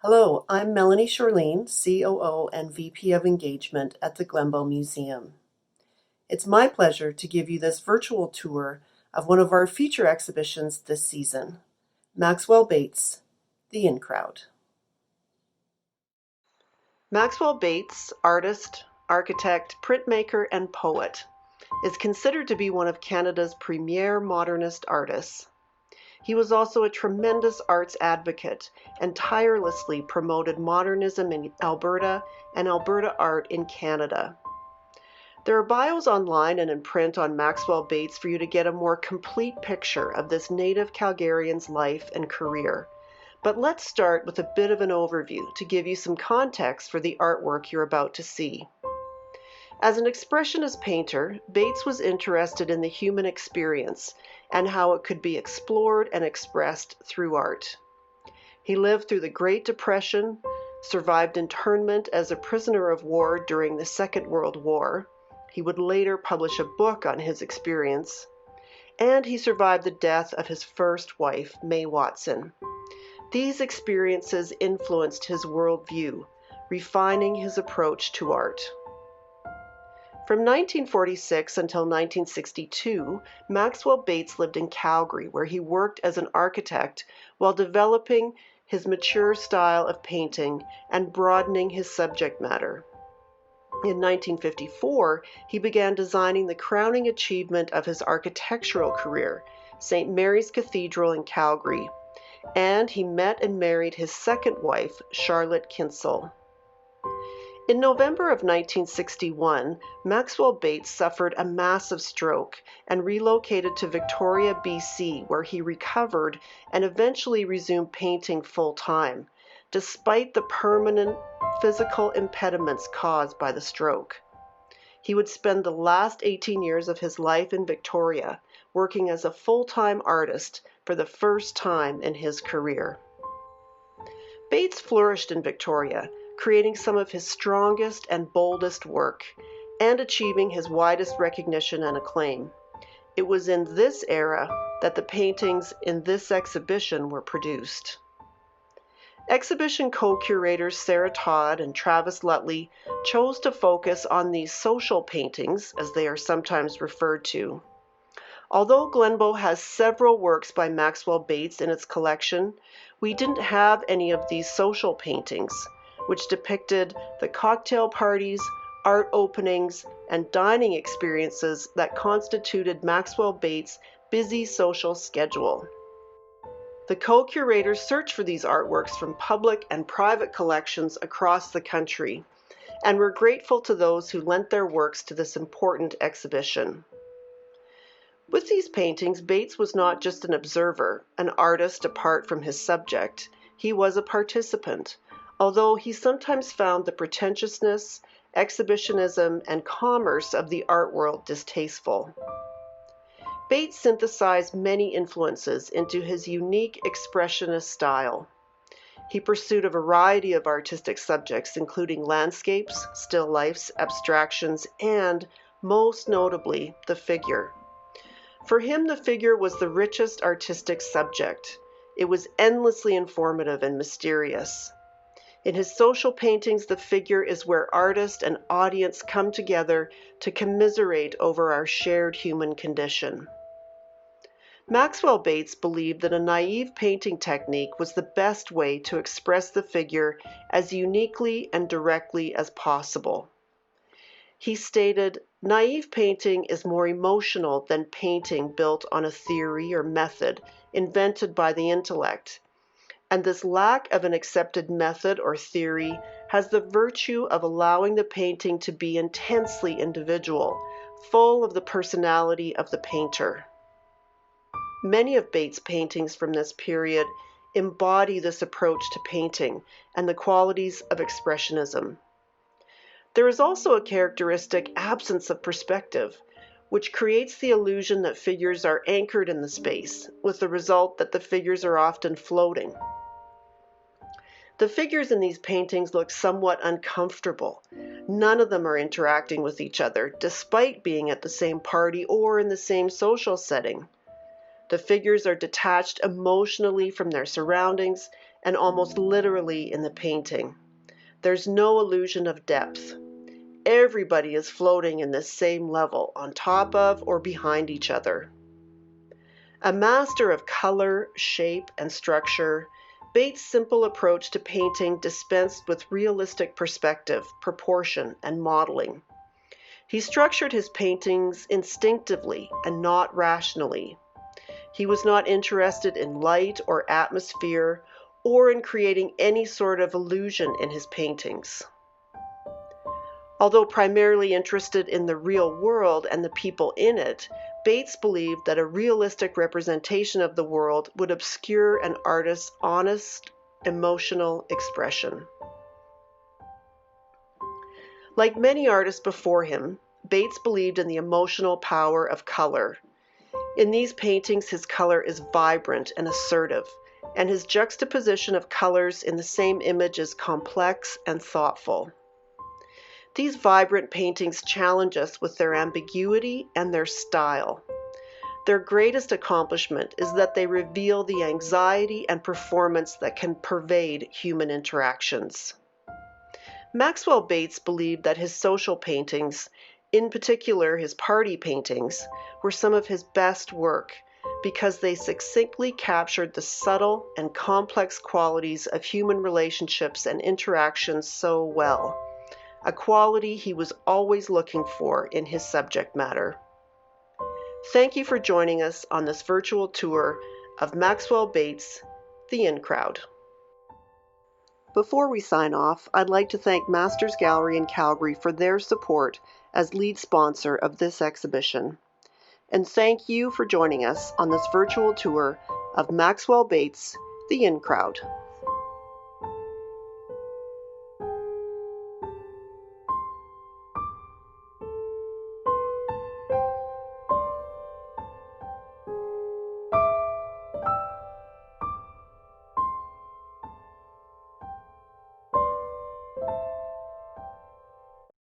Hello, I'm Melanie Kjorlien, COO and VP of Engagement at the Glenbow Museum. It's my pleasure to give you this virtual tour of one of our feature exhibitions this season, Maxwell Bates, The In Crowd. Maxwell Bates, artist, architect, printmaker, and poet, is considered to be one of Canada's premier modernist artists. He was also a tremendous arts advocate and tirelessly promoted modernism in Alberta and Alberta art in Canada. There are bios online and in print on Maxwell Bates for you to get a more complete picture of this native Calgarian's life and career. But let's start with a bit of an overview to give you some context for the artwork you're about to see. As an expressionist painter, Bates was interested in the human experience and how it could be explored and expressed through art. He lived through the Great Depression, survived internment as a prisoner of war during the Second World War. He would later publish a book on his experience, and he survived the death of his first wife, May Watson. These experiences influenced his worldview, refining his approach to art. From 1946 until 1962, Maxwell Bates lived in Calgary, where he worked as an architect while developing his mature style of painting and broadening his subject matter. In 1954, he began designing the crowning achievement of his architectural career, St. Mary's Cathedral in Calgary, and he met and married his second wife, Charlotte Kinsel. In November of 1961, Maxwell Bates suffered a massive stroke and relocated to Victoria, BC, where he recovered and eventually resumed painting full-time, despite the permanent physical impediments caused by the stroke. He would spend the last 18 years of his life in Victoria, working as a full-time artist for the first time in his career. Bates flourished in Victoria, creating some of his strongest and boldest work, and achieving his widest recognition and acclaim. It was in this era that the paintings in this exhibition were produced. Exhibition co-curators Sarah Todd and Travis Lutley chose to focus on these social paintings, as they are sometimes referred to. Although Glenbow has several works by Maxwell Bates in its collection, we didn't have any of these social paintings, which depicted the cocktail parties, art openings, and dining experiences that constituted Maxwell Bates' busy social schedule. The co-curators searched for these artworks from public and private collections across the country, and we're grateful to those who lent their works to this important exhibition. With these paintings, Bates was not just an observer, an artist apart from his subject. He was a participant, although he sometimes found the pretentiousness, exhibitionism, and commerce of the art world distasteful. Bates synthesized many influences into his unique expressionist style. He pursued a variety of artistic subjects, including landscapes, still lifes, abstractions, and, most notably, the figure. For him, the figure was the richest artistic subject. It was endlessly informative and mysterious. In his social paintings, the figure is where artist and audience come together to commiserate over our shared human condition. Maxwell Bates believed that a naive painting technique was the best way to express the figure as uniquely and directly as possible. He stated, "Naive painting is more emotional than painting built on a theory or method invented by the intellect. And this lack of an accepted method or theory has the virtue of allowing the painting to be intensely individual, full of the personality of the painter." Many of Bates' paintings from this period embody this approach to painting and the qualities of expressionism. There is also a characteristic absence of perspective, which creates the illusion that figures are anchored in the space, with the result that the figures are often floating. The figures in these paintings look somewhat uncomfortable. None of them are interacting with each other, despite being at the same party or in the same social setting. The figures are detached emotionally from their surroundings and almost literally in the painting. There's no illusion of depth. Everybody is floating in this same level, on top of or behind each other. A master of color, shape, and structure, Bates' simple approach to painting dispensed with realistic perspective, proportion, and modeling. He structured his paintings instinctively and not rationally. He was not interested in light or atmosphere or in creating any sort of illusion in his paintings. Although primarily interested in the real world and the people in it, Bates believed that a realistic representation of the world would obscure an artist's honest, emotional expression. Like many artists before him, Bates believed in the emotional power of color. In these paintings, his color is vibrant and assertive, and his juxtaposition of colors in the same image is complex and thoughtful. These vibrant paintings challenge us with their ambiguity and their style. Their greatest accomplishment is that they reveal the anxiety and performance that can pervade human interactions. Maxwell Bates believed that his social paintings, in particular his party paintings, were some of his best work because they succinctly captured the subtle and complex qualities of human relationships and interactions so well, a quality he was always looking for in his subject matter. Thank you for joining us on this virtual tour of Maxwell Bates, The In Crowd. Before we sign off, I'd like to thank Masters Gallery in Calgary for their support as lead sponsor of this exhibition. And thank you for joining us on this virtual tour of Maxwell Bates, The In Crowd.